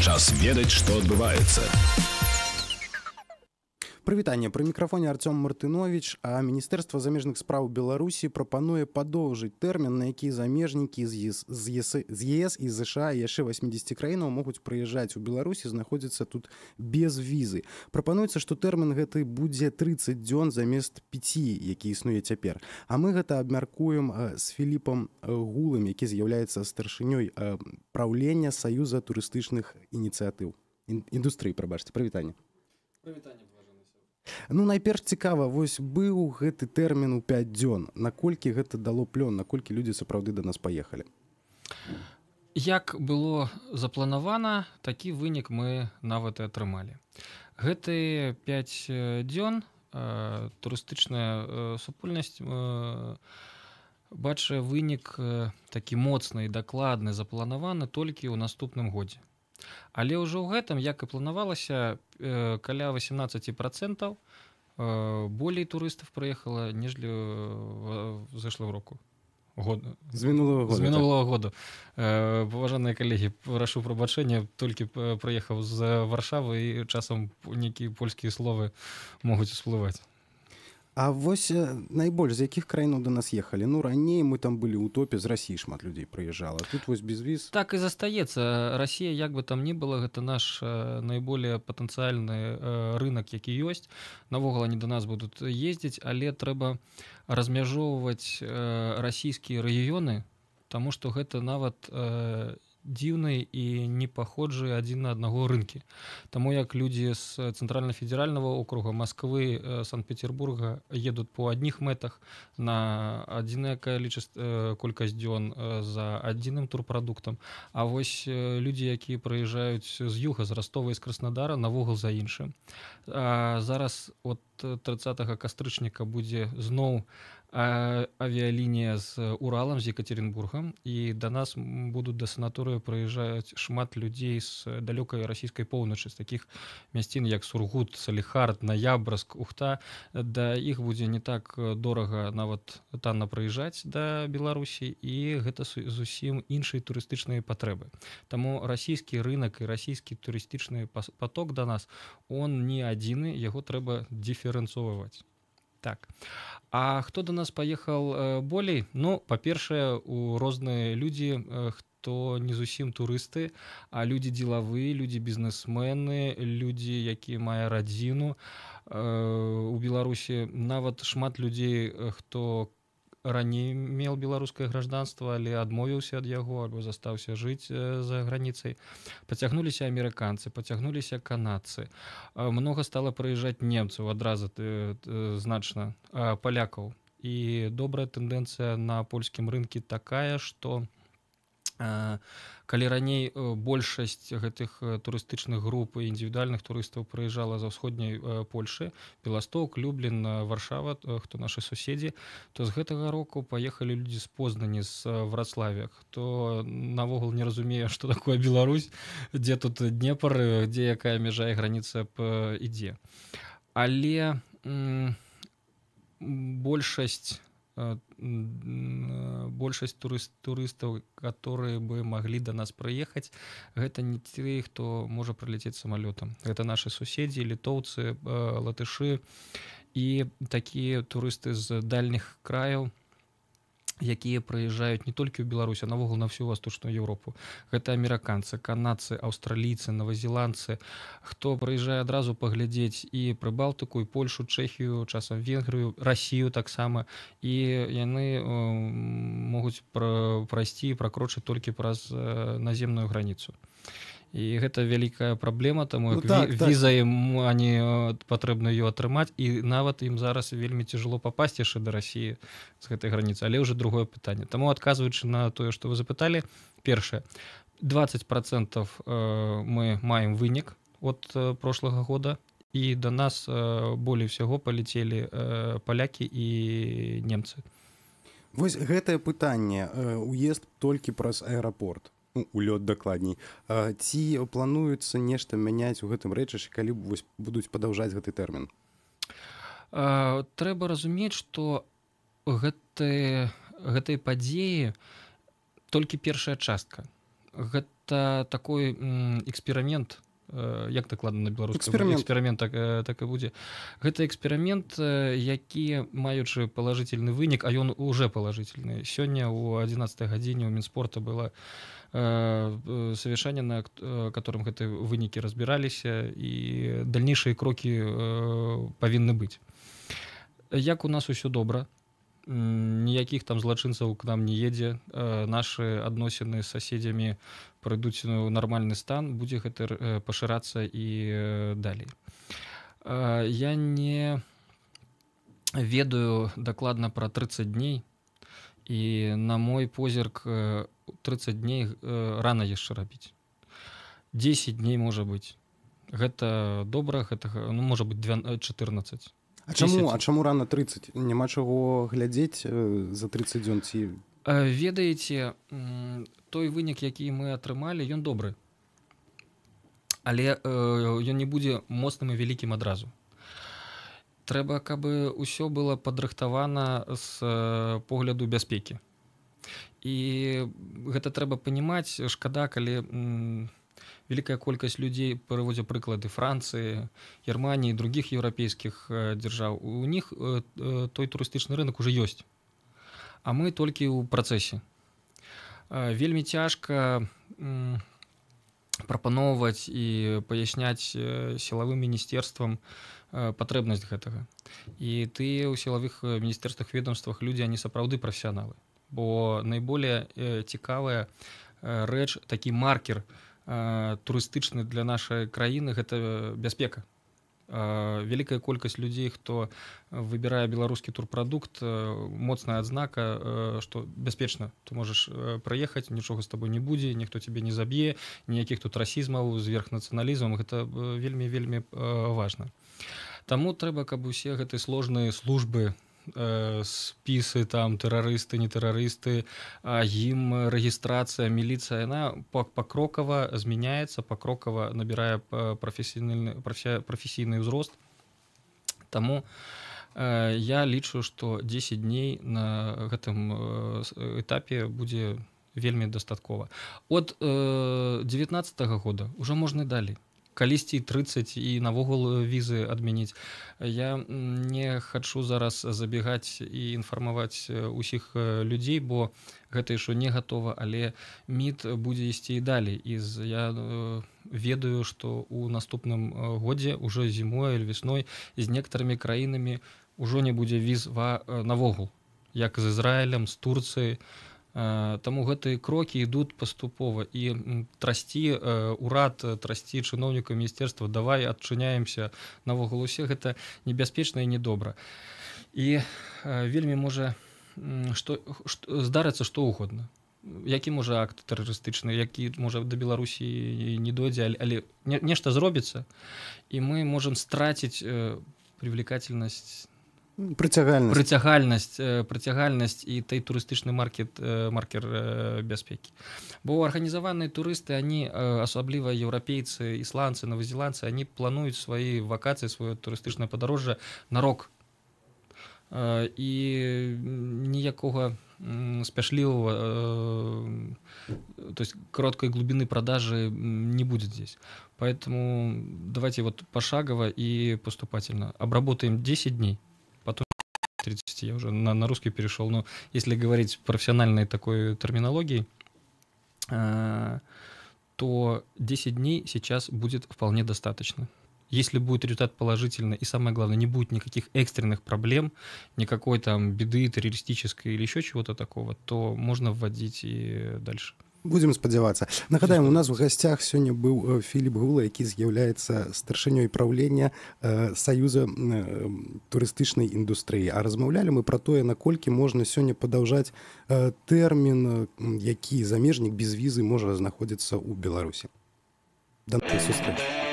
Час ведаць, што адбываецца. Прывітанне, пры мікрафоне Артём Мартынович, а Міністэрства замежных спраў Беларусі прапануе падоўжыць тэрмін, на які замежнікі з ЕС і ЗША і яшчэ 80 краінаў могуць прыязджаць у Беларусі, знаходзіцца тут без візы. Прапануецца, што тэрмін гэты будзе 30 дзён замест 5, які існуе цяпер. А мы гэта абмяркуем з Філіпам Гулым, які з'яўляецца старшынёй праўлення Саюза турыстычных ініцыятыў. Індустрыі, прабачце, прывітанне. Прывітанне. Ну, найперш цікава, вось быў гэты тэрмін у 5 дзён. Наколькі гэта дало плён, наколькі людзі сапраўды да нас паехалі? Як было запланавана, такі вынік мы нават і атрымалі. Гэтыя 5 дзён турыстычная супольнасць бачыць вынік такі моцны і дакладны, запланаваны толькі ў наступным годзе. Але ўжо ў гэтым, як і планавалася, каля 18% болей турыстаў прыехала, нежели зашлого року. З мінулого года. Паважаныя калегі, прашу прабачэння, толькі прыехаў з Варшавы і часам нейкія польскія словы могуць усплываць. А вось найбольш з якіх краінаў да нас ехалі? Ну, раней мы там былі ў топе, з Расіі шмат людзей прыязджала. Тут вось без віз. Так і застаецца. Расія, як бы там ні было, гэта наш найболее патэнцыяльны рынок, які ёсць. Навогул они да нас будуць ездзіць, але трэба размяжоўваць расійскія рэгіёны, таму што гэта нават дзіўныя і не паходжыя адзін на аднаго рынкі. Таму як людзі з цэнтральна-федэральнага округа, Масквы, Санкт-Петербурга едуць па адных мэтах на адзінае колькасць дзён за адзіным турпрадуктам, а вось людзі, якія прыязджаюць з юга, з Ростова і з Краснадара, навогул за іншым. Зараз от 30 кастрычніка будзе зноў авіялінія з Уралам, з Екатеринбургам, і да нас будуць да санаторыю прыязджаюць шмат людзей з далёкай расійскай поўначы, з такіх мясцін, як Сургут, Саліхард, Ноябрьск, Ухта. Да іх будзе не так дорага нават танна прыязджаць да Беларусі, і гэта зусім іншыя турыстычныя патрэбы. Таму расійскі рынок і расійскі турыстычны поток да нас, он не адзіны, яго трэба дыферэнцоўваць. Так. А хто до нас паехаў болей? Ну, па-першае, у розныя людзі, хто не зусім турысты, а людзі дзелавыя, людзі бізнесмены, людзі, якія мае радзіну. У Беларусі нават шмат людзей, хто раней меў беларускае гражданства, але адмовіўся ад яго або застаўся жыць за граніцай. Пацягнуліся амерыканцы, пацягнуліся канадцы. Многа стала прыязджаць немцаў, адразу значна палякаў. І добрая тэндэнцыя на польскім рынку такая, што калі раней большасць гэтых турыстычных груп і індывідуальных турыстаў прыязджала за ўсходняй Польшы, Беласток, Люблін, Варшава, хто нашы суседзі, то з гэтага року паехалі людзі з Познані, з Врацлавя, хто навогул не разумее, што такое Беларусь, дзе тут Днепр, дзе якая мяжа і граніца ідзе. Але большасць турыстаў, которые бы маглі да нас прыехаць, гэта не тыя, хто можа прылецець самалётам. Гэта нашы суседзі, літоўцы, латышы і такія турысты з дальніх краяў, якія прыязджаюць не толькі ў Беларусь, а навогул на всю Восточную Европу. Гэта амерыканцы, канадцы, аўстралійцы, новазеландцы, хто прыязджае адразу паглядзець і Прыбалтыку, і Польшу, Чэхію, часам Венгрыю, Расію таксама, і яны могуць прайсці і пракрочыць толькі праз наземную граніцу. І гэта вялікая праблема, таму віза ім патрэбна ее атрымаць, і нават ім зараз вельмі цяжало папасці яшчэ да Расіі з гэтай граніцы, але ўжо другое пытанне. Таму, адказваючы на тое, што вы запыталі, першае, 20% мы маем вынік от прошлага года, і да нас болей всяго паляцелі палякі і немцы. Вось гэтае пытанне, уезд толькі праз аэрапорт. Улёт дакладней. Ці плануецца нешта мяняць у гэтым рэчышчы, калі будуць падаўжаць гэты тэрмін? Трэба разумець, што гэтай падзеі толькі першая частка. гэта такой эксперымент, як дакладна на беларускай эксперымент так і будзе. Гэта эксперымент, які, маючы палажыцельны вынік, а ён уже палажыцельны. Сёння ў 11 гадзіне ў Мінспорта было совещание, на котором гэты вынікі разбіраліся, і дальнейшыя крокі павінны быць. Як у нас усё добра, ніякіх там злачынцаў к нам не едзе, нашы адносіны з суседзямі прыйдуць у нармальны стан, будзе гэта пашырацца і далей. Я не ведаю дакладна пра 30 дней, і на мой позірк 30 дней рана яшчэ рабіць. 10 дней можа быць. Гэта добра, гэта можа быць 14. А чаму рана 30? Няма чаго глядзець за 30 дзён ці... Ведаеце, той вынік, які мы атрымалі, ён добры. Але ён не будзе моцным і вялікім адразу. Трэба, каб усё было падрыхтавана з погляду бяспекі. І гэта трэба панімаць. Шкада, калі вялікая колькасць людзей, прыводзя прыклады Францыі, Германіі, другіх еўрапейскіх дзяржаў, у них той турыстычны рынок уже ёсць. А мы толькі ў працэсе. Вельмі цяжка прапаноўваць і паясняць сілавым міністэрствам патрэбнасць гэтага. І тыя ў сілавых міністэрствах, ведомствах людзі, они сапраўды прафесіяналы. Бо найболее цікавая рэч, такі маркер турыстычны для нашай краіны, гэта бяспека. Вялікая колькасць людзей, хто выбірае беларускі турпрадукт, моцная адзнака, што бяспечна. Ты можаш праехаць, нічога з табой не будзе, ніхто цябе не заб'е, ніякіх тут расізмаў, зверхнацыяналізмам, гэта вельмі-вельмі важна. Таму трэба, каб усе гэтыя сложныя службы, спісы, там, тэрарысты, не тэрарысты, ім рэгістрацыя, міліцыя, яна пакрокава змяняецца, пакрокава набірае прафесійны ўзрост. Таму я лічу, што 10 дней на гэтым этапе будзе вельмі дастаткова. От 19-го года ўжо можна далей. Калісьці 30 і навогул візы адмяніць. Я не хачу зараз забегаць і інфармаваць усіх людзей, бо гэта яшчэ не гатова, але МІД будзе ісці і далей. І я ведаю, што ў наступным годзе, ўжо зімой, весной, з некаторымі краінамі ўжо не будзе віз навогул, як з Ізраілем, з Турцыяй. Таму гэтыя крокі ідуць паступова, і трасці урад, трасці чыноўнікаў міністэрства, давай адчыняемся навогул усе, гэта небяспечна і недобра. І вельмі можа здарыцца што угодна. Які можа акт тэрарыстычны, які можа да Беларусі не дойдзе, але нешта зробіцца, і мы можам страціць прывлекательнасць, прыцягальнасць і той турыстычны маркер бяспекі. Бо арганізаваныя турысты, они, асабліва еўрапейцы, ісландцы, новазеландцы, они плануюць свае вакацыі, сваё турыстычнае падарожжа на рок. І ніякога спяшлівага, то есть короткой глубины продажи не будет здесь. Поэтому давайте вот пошагово и поступательно. Обработаем 10 дней. 30, я уже на русский перешел, но если говорить профессиональной такой терминологией, то 10 дней сейчас будет вполне достаточно. Если будет результат положительный, и самое главное, не будет никаких экстренных проблем, никакой там беды террористической или еще чего-то такого, то можно вводить и дальше. Будем спадзявацца. Нагадаем, у нас в гасцях сёння быў Філіп Гула, які з'яўляецца старшынёй праўлення Саюза турыстычнай індустрыі. А размаўлялі мы пра тое, наколькі можна сёння падаўжаць тэрмін, які замежнік без візы можа знаходзіцца ў Беларусі. Да новых сустрэч.